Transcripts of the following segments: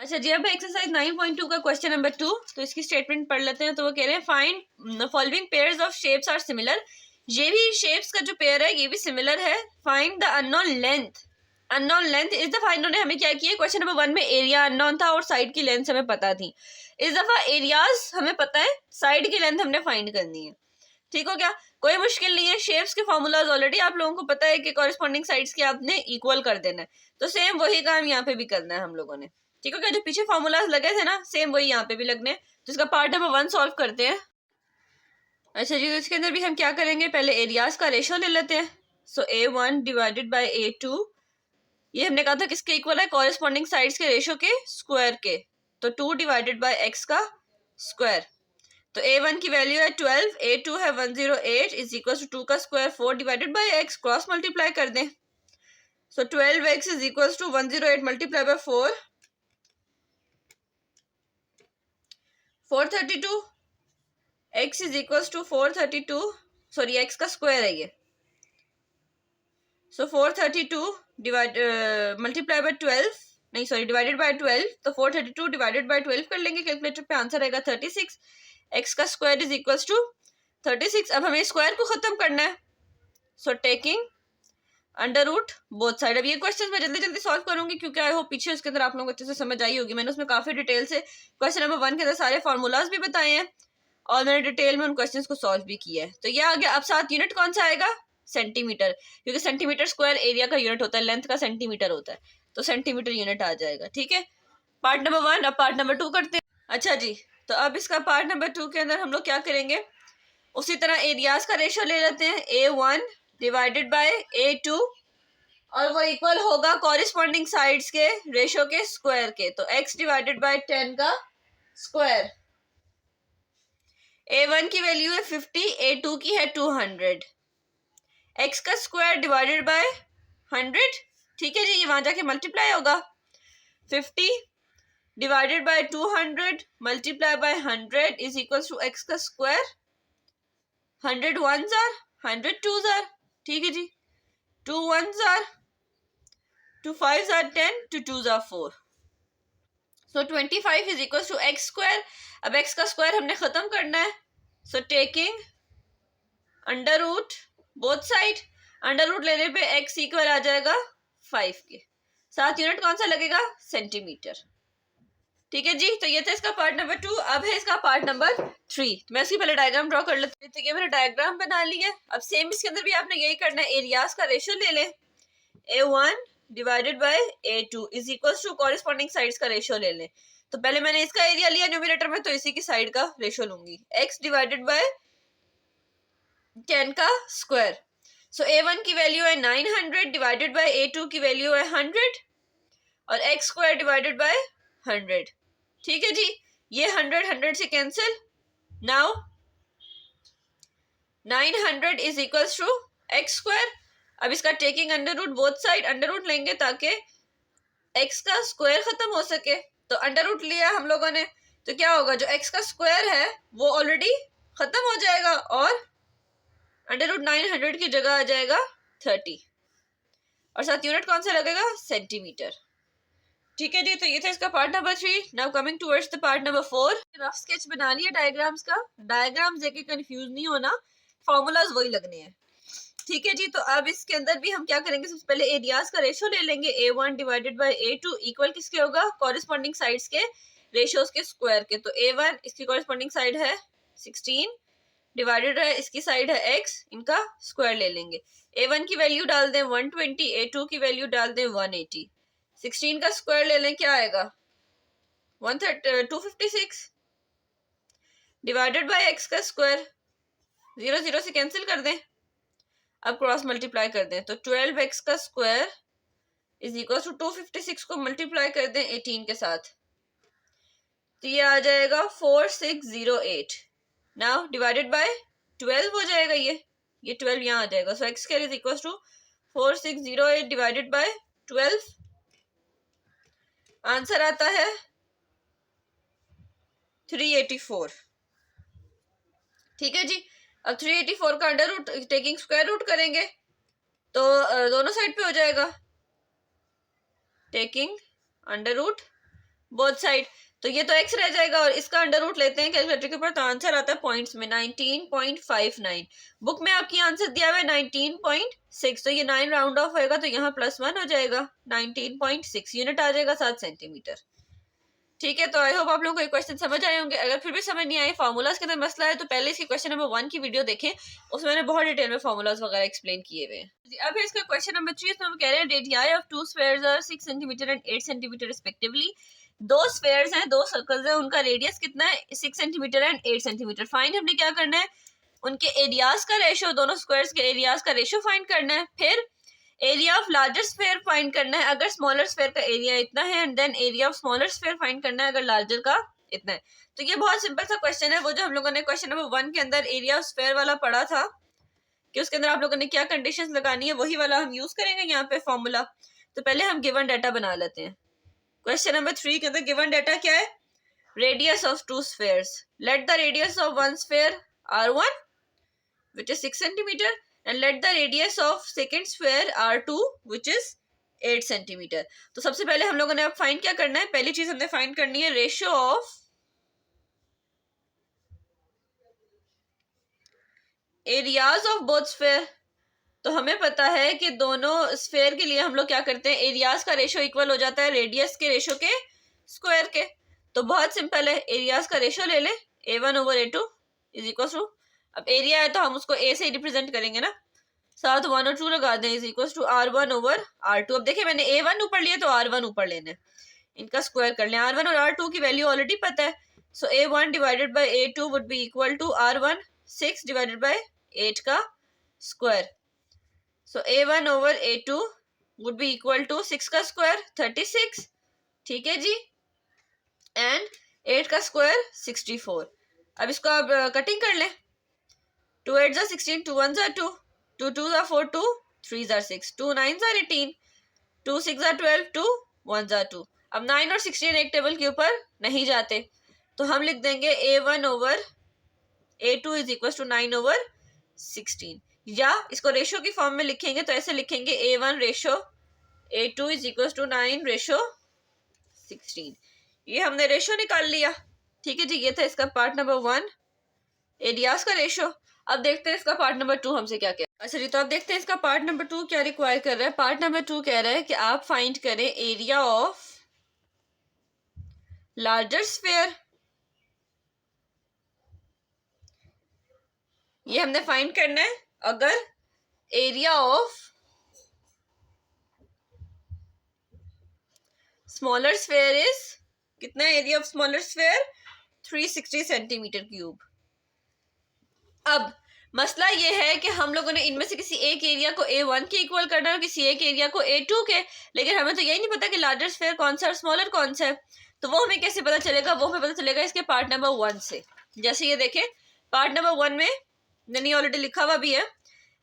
अच्छा जी, अब एक्सरसाइज 9.2 का क्वेश्चन नंबर 2। तो इसकी स्टेटमेंट पढ़ लेते हैं। तो वो कह रहे हैं find following pairs of shapes are similar. ये भी शेप्स का जो पेयर है ये भी सिमिलर है। Find the unknown length. Unknown length इस दफा इन्होंने हमें क्या किया, क्वेश्चन नंबर 1 में एरिया अननोन था और साइड की लेंथ हमें पता थी। इस दफा एरियाज हमें पता है, साइड की लेंथ हमने फाइंड करनी है। ठीक हो गया, कोई मुश्किल नहीं है। शेप्स के फॉर्मूलाज ऑलरेडी आप लोगों को पता है कि कॉरेस्पॉन्डिंग साइड्स के आपने इक्वल कर देना है। तो सेम वही काम यहाँ पे भी करना है हम लोगों ने। ठीक हो गया, जो पीछे फॉर्मूलाज लगे थे ना सेम वही यहाँ पे भी लगने हैं। तो इसका पार्ट नंबर 1 सॉल्व करते हैं। अच्छा जी, तो इसके अंदर भी हम क्या करेंगे, पहले एरियाज का रेशियो ले लेते हैं। सो A1 डिवाइडेड बाई A2, ये हमने कहा था किसके इक्वल है, कॉरेस्पॉन्डिंग साइड्स के रेशियो के स्क्वायर के। तो 2 डिवाइडेड बाई x का स्क्वायर। तो A1 की वैल्यू है 12, A2 है 108 इज इक्वल टू 2 का square 4 divided by x, cross multiply कर दें। So 12x is equal to 108 multiply by 4, 432। x is equal to 432, sorry x का स्क्वायर है ये। सो 432 डिवाइड मल्टीप्लाई बाई 12, नहीं सॉरी डिवाइडेड बाई 12। तो 432 डिवाइडेड बाई 12 कर लेंगे कैलकुलेटर पे, आंसर आएगा 36। x का स्क्वायर इज इक्वल टू 36। अब हमें स्क्वायर को खत्म करना है। So taking under root both side. अब ये क्वेश्चन मैं जल्दी जल्दी सॉल्व करूंगी क्योंकि आई होप पीछे उसके अंदर आप लोगों को अच्छे से समझ आई होगी। मैंने उसमें काफी डिटेल से क्वेश्चन नंबर 1 के अंदर सारे फॉर्मूलाज भी बताए हैं और मैंने डिटेल में उन क्वेश्चंस को सॉल्व भी किया है। तो ये आ गया। अब साथ यूनिट कौन सा आएगा, सेंटीमीटर, क्योंकि सेंटीमीटर स्क्वायर एरिया का यूनिट होता है, लेंथ का सेंटीमीटर होता है, तो सेंटीमीटर यूनिट आ जाएगा। ठीक है, पार्ट नंबर 1। अब पार्ट नंबर 2 करते हैं। अच्छा जी, तो अब इसका पार्ट नंबर 2 के अंदर हम लोग क्या करेंगे, उसी तरह एरियाज का रेशियो ले लेते हैं। A1 डिवाइडेड बाय A2 और वो इक्वल होगा कॉरिस्पॉन्डिंग साइड्स के रेशियो के स्क्वायर के। तो x डिवाइडेड बाय 10 का स्क्वायर। A1 की वैल्यू है 50, A2 की है 200, x का स्क्वायर डिवाइडेड बाय 100। ठीक है जी, ये वहां जाके मल्टीप्लाई होगा। 50 divided by 200 multiply by 100 is equal to x का square. 100 1s are 100 2s are, ठीक है जी, 2 1s are 2 5s are 10, 2 2s are 4। So 25 is equal to x square. अब x का स्क्वायर हमने खत्म करना है। So taking under root both side, under root लेने पे x इक्वल आ जाएगा 5 के। साथ यूनिट कौन सा लगेगा, सेंटीमीटर। ठीक है जी, तो ये था इसका पार्ट नंबर 2। अब है इसका पार्ट नंबर 3। तो मैं इसकी पहले डायग्राम ड्रॉ कर लेती हूँ। तो ये मैंने डायग्राम बना लिया है। अब सेम इसके अंदर भी आपने यही करना है, एरियाज का रेशियो ले लें। A1 divided by A2 is equal to corresponding sides का रेशियो ले लें। तो पहले मैंने इसका एरिया लिया न्यूमरेटर में, तो इसी की साइड का रेशियो लूंगी। x डिवाइडेड बाय 10 का स्क्वायर। सो A1 की वैल्यू है 900 डिवाइडेड बाय A2 की वैल्यू है 100 और x स्क्वायर डिवाइडेड बाय 100। ठीक है जी, ये 100 100 से कैंसिल। Now 900 is equal to x square. अब इसका taking under root both side, under root लेंगे ताकि x का स्क्वायर खत्म हो सके। तो अंडर रूट लिया हम लोगों ने, तो क्या होगा, जो x का स्क्वायर है वो ऑलरेडी खत्म हो जाएगा और अंडर रूट 900 की जगह आ जाएगा 30 और साथ यूनिट कौन सा लगेगा, सेंटीमीटर। ठीक है जी, तो ये था इसका part number 3। Now coming towards the part number 4। Rough sketch बना लिया डायग्राम्स का। डायग्राम्स देके कंफ्यूज नहीं होना, फॉर्मूलाज वही लगने हैं। ठीक है जी, तो अब इसके अंदर भी हम क्या करेंगे, सबसे पहले एरियाज का रेशियो ले लेंगे। A1 divided by A2 equal किसके होगा, कॉरेस्पॉन्डिंग साइड्स के रेशियोज के स्क्वायर के। तो A1 इसकी कॉरेस्पॉन्डिंग साइड है 16 डिवाइडेड है इसकी साइड है x, इनका स्क्वायर ले लेंगे। A1 की वैल्यू डाल दें 120, A2 की वैल्यू डाल दें 180। 16 का स्क्वायर ले लें, क्या आएगा 256 डिवाइडेड बाय x का स्क्वायर। 0 0 से कैंसिल कर दें, अब क्रॉस मल्टीप्लाई कर दें। तो 12x का स्क्वायर इज इक्वल टू 256 को मल्टीप्लाई कर दें 18 के साथ, तो ये आ जाएगा 4608। नाउ डिवाइडेड बाय 12 हो जाएगा, ये 12 यहाँ आ जाएगा। So X square is equal to 4608 divided by 12। Answer आता है 384। ठीक है जी, अब 384 का under root taking square root करेंगे तो दोनों साइड पे हो जाएगा। Taking under root both side, तो ये तो x रह जाएगा और इसका अंडर रूट लेते हैं कैलकुलेटर के ऊपर, तो आंसर आता है पॉइंट्स में 19.59। बुक में आपकी आंसर दिया हुआ है 19.6, तो ये 9 राउंड ऑफ होएगा तो यहाँ +1 हो जाएगा, 19.6 यूनिट आ जाएगा 7 सेंटीमीटर। ठीक है, तो आई होप आप लोगों को ये क्वेश्चन समझ आए होंगे। अगर फिर भी समझ नहीं आए, फार्मूलाज के अंदर मसला है, तो पहले इसकी क्वेश्चन नंबर 1 की वीडियो देखें, उसमें मैंने बहुत डिटेल में फार्मूलाज वगैरह एक्सप्लेन किए हुए हैं। अब इसका क्वेश्चन नंबर 3, इसमें हम कह रहे हैं radii of two spheres are 6 centimetre and 8 centimetre respectively. दो स्फेयर्स हैं, दो सर्कल्स हैं, उनका रेडियस कितना है 6 सेंटीमीटर एंड 8 सेंटीमीटर। फाइंड हमने क्या करना है, उनके एरियाज का रेशो, दोनों स्क्वायर्स के एरियाज का रेशो फाइंड करना है। फिर area of larger sphere find करना है अगर स्मॉलर स्फेयर का एरिया इतना है, and then area of smaller sphere find करना है अगर लार्जर का इतना है। तो ये बहुत सिंपल सा क्वेश्चन है, वो जो हम लोगों ने क्वेश्चन नंबर 1 के अंदर एरिया ऑफ स्फेयर वाला पढ़ा था कि उसके अंदर आप लोगों ने क्या कंडीशंस लगानी है, वही वाला हम यूज करेंगे यहाँ पे फॉर्मूला। तो पहले हम गिवन डाटा बना लेते हैं। क्वेश्चन नंबर 3 के अंदर गिवन डाटा क्या है, radius of two spheres, let the radius of one sphere R1 which is 6 centimeter and let the radius of second sphere R2 which is 8 centimeter। तो सबसे पहले हम लोगों ने अब फाइंड क्या करना है, पहली चीज हमने फाइंड करनी है ratio of areas of both sphere. तो हमें पता है कि दोनों स्फेयर के लिए हम लोग क्या करते हैं, एरियाज का रेशियो इक्वल हो जाता है रेडियस के रेशियो के स्क्वायर के। तो बहुत सिंपल है, एरियाज का रेशियो ले लें, A1/A2 इज इक्वल टू, अब एरिया है तो हम उसको ए से रिप्रेजेंट करेंगे ना, साथ 1 और 2 लगा दें, इज इक्वल टू R1/R2। अब देखिए मैंने A1 ऊपर लिया तो R1 ऊपर लेना है, इनका स्क्वायर कर लें। R1 और R2 की वैल्यू ऑलरेडी पता है, so A1 divided by A2 would be equal to R1 6 divided by 8 का square. So A1/A2 would be equal to 6 का स्क्वायर 36, ठीक है जी, एंड 8 का स्क्वायर 64। अब इसको आप कटिंग कर लें, 2 8 are 16, 2 1 are 2, 2 2 are 4, 2 3 are 6, 2 9 are 18, 2 6 are 12, 2 1 are 2। अब 9 और 16 एक टेबल के ऊपर नहीं जाते, तो हम लिख देंगे A1/A2 इज इक्वल टू 9/16, या इसको रेशो की फॉर्म में लिखेंगे तो ऐसे लिखेंगे A1/A2 इज इक्वल टू 9/16। ये हमने रेशो निकाल लिया, ठीक है जी। ये था इसका पार्ट नंबर 1, एरियाज का रेशो। अब देखते हैं इसका पार्ट नंबर 2 हमसे क्या कह रहा है। अच्छा जी, तो अब देखते हैं इसका पार्ट नंबर 2 क्या रिक्वायर कर रहा है। पार्ट नंबर 2 कह रहा है कि आप फाइंड करें एरिया ऑफ लार्जर स्फेयर। ये हमने फाइंड करना है अगर area of smaller sphere is, कितना area of smaller sphere 360 centimetre cube. अब मसला ये है कि हम लोगों ने इनमें से किसी एक एरिया को A1 के इक्वल करना है और किसी एक एरिया को A2 के, लेकिन हमें तो यही नहीं पता कि लार्जर स्फेयर कौन सा और स्मॉलर कौन सा है। तो वो हमें कैसे पता चलेगा, वो हमें पता चलेगा इसके पार्ट नंबर 1 से। जैसे ये देखें, पार्ट नंबर 1 में मैंने ऑलरेडी लिखा हुआ भी है,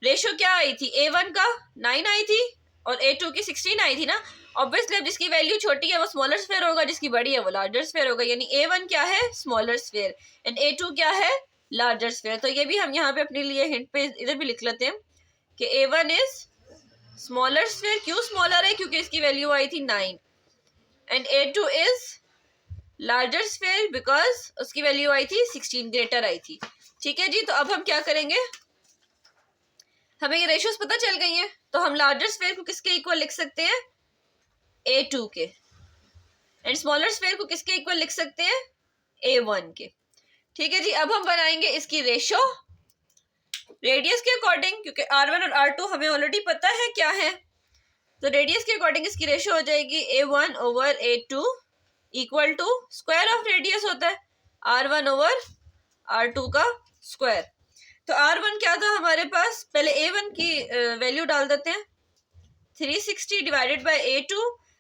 रेशो क्या आई थी, A1 का 9 आई थी और A2 की 16 आई थी ना। ऑब्वियसली अब जिसकी वैल्यू छोटी है वो स्मॉलर स्फेयर होगा, जिसकी बड़ी है वो लार्जर स्फेयर होगा, यानी A1 क्या है, स्मॉलर स्फेयर, एंड A2 क्या है, लार्जर स्फेयर। तो ये भी हम यहाँ पे अपने लिए हिंट पे इधर भी लिख लेते हैं कि A1 इज स्मॉलर स्फेयर। क्यों स्मॉलर है, क्योंकि इसकी वैल्यू आई थी 9, and A2 is larger sphere because उसकी वैल्यू आई थी 16, ग्रेटर आई थी। ठीक है जी, तो अब हम क्या करेंगे, हमें ये रेशियोज पता चल गई हैं, तो हम लार्जर स्फेयर को किसके इक्वल लिख सकते हैं, A2 के, एंड स्मॉलर स्फेयर को किसके इक्वल लिख सकते हैं, A1 के। ठीक है जी, अब हम बनाएंगे इसकी रेशो रेडियस के अकॉर्डिंग, क्योंकि R1 और R2 हमें ऑलरेडी पता है क्या है, तो रेडियस के अकॉर्डिंग इसकी रेशो हो जाएगी A1/A2 equal to square of radius होता है R1/R2 का स्क्वायर। तो R1 क्या था हमारे पास, पहले A1 की वैल्यू डाल देते हैं, 360 डिवाइडेड बाय A2।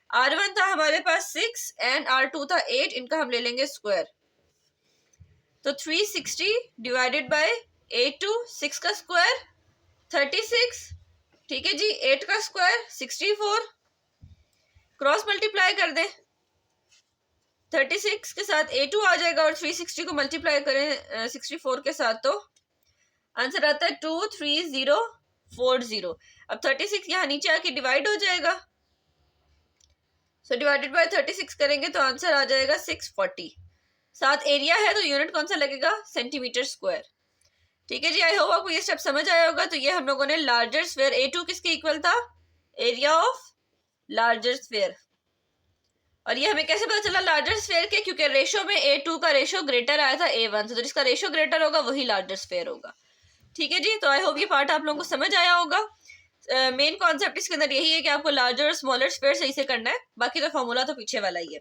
R1 था हमारे पास 6 एंड R2 था 8, इनका हम ले लेंगे स्क्वायर, तो 360 डिवाइडेड बाय A2, 6 का स्क्वायर 36, ठीक है जी, 8 का स्क्वायर 64, क्रॉस मल्टीप्लाई कर दें, 36 के साथ A2 आ जाएगा और 360 को मल्टीप्लाई करें 64 के साथ, तो आंसर आता है 23040। अब 36 यहाँ नीचे आके डिवाइड हो जाएगा, सो डिवाइडेड बाय 36 करेंगे तो आंसर आ जाएगा 640। साथ एरिया है तो यूनिट कौन सा लगेगा, सेंटीमीटर स्क्वायर। ठीक है जी, आई होप आपको ये स्टेप समझ आया होगा। तो ये हम लोगों ने लार्जर स्फेयर A2 किसके इक्वल था, एरिया ऑफ लार्जर स्फेयर। और ये हमें कैसे पता चला लार्जर स्फेयर के, क्योंकि रेशो में A2 का रेशो ग्रेटर आया था A1 से, तो जिसका रेशो ग्रेटर होगा वही लार्जर स्फेयर होगा। ठीक है जी, तो आई होप ये पार्ट आप लोगों को समझ आया होगा। मेन कॉन्सेप्ट इसके अंदर यही है कि आपको लार्जर और स्मॉलर स्फेयर सही से करना है, बाकी तो फॉर्मूला तो पीछे वाला ही है।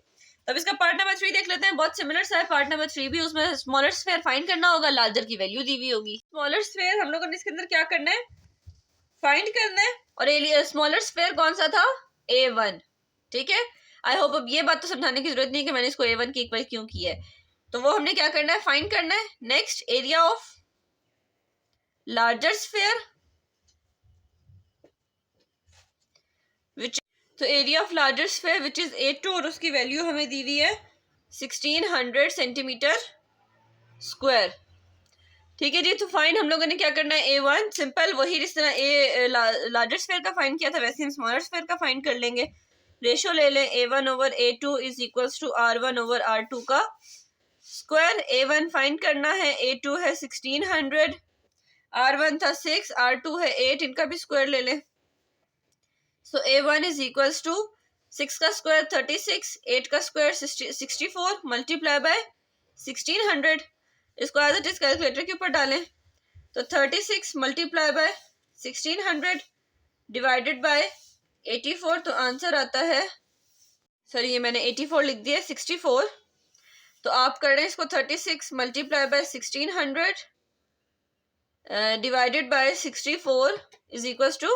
तब इसका पार्ट नंबर 3 देख लेते हैं, बहुत सिमिलर सा है पार्ट नंबर 3 भी। उसमें स्मॉलर स्फेयर फाइंड करना होगा, लार्जर की वैल्यू दी हुई होगी। स्मॉलर स्फेयर हम लोगों ने इसके अंदर क्या करना है, फाइंड करना है। और स्मॉलर स्फेयर कौन सा था, A1। ठीक है, आई होप अब ये बात तो समझाने की जरूरत नहीं कि मैंने इसको A1 की इक्वल क्यों किया है। तो वो हमने क्या करना है, फाइंड करना है। Next area of larger sphere, which तो area of larger sphere which is A2 और उसकी वैल्यू हमें दी हुई है 1600 सेंटीमीटर स्क्वायर। ठीक है जी, तो फाइंड हम लोगों ने क्या करना है, A1 सिंपल वही जिस तरह लार्जर स्फेयर का फाइंड किया था वैसे हम स्मॉलर स्फेयर का फाइंड कर लेंगे। रेशो ले लें A1 over A2 is equals to R1 over R2 का स्क्वायर। A1 फाइंड करना है, A2 है 1600, R1 था 6, R2 है 8, इनका भी स्क्वायर ले लें। सो A1 इज इक्वल्स टू 6 का स्क्वायर 36, 8 का स्क्वायर 64 मल्टीप्लाई बाय 1600। इसको एज इट इज कैलकुलेटर के ऊपर डालें तो 36 मल्टीप्लाई बाय 1600 डिवाइडेड बाय 84, तो आंसर आता है, सॉरी ये मैंने 84 लिख दिया, 64। तो आप कर रहे हैं इसको 36 multiply by 1600 divided by 64 is equals to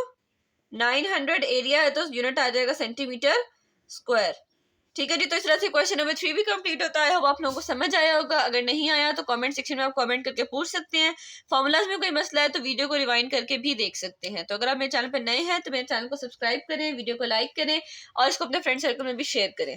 900। Area है तो यूनिट आ जाएगा सेंटीमीटर स्क्वायर। ठीक है जी, तो इस तरह से क्वेश्चन नंबर 3 भी कंप्लीट होता है। अब आप लोगों को समझ आया होगा। अगर नहीं आया तो कमेंट सेक्शन में आप कमेंट करके पूछ सकते हैं। फॉर्मूलाज में कोई मसला है तो वीडियो को रिवाइंड करके भी देख सकते हैं। तो अगर आप मेरे चैनल पर नए हैं तो मेरे चैनल को सब्सक्राइब करें, वीडियो को लाइक करें और इसको अपने फ्रेंड सर्कल में भी शेयर करें।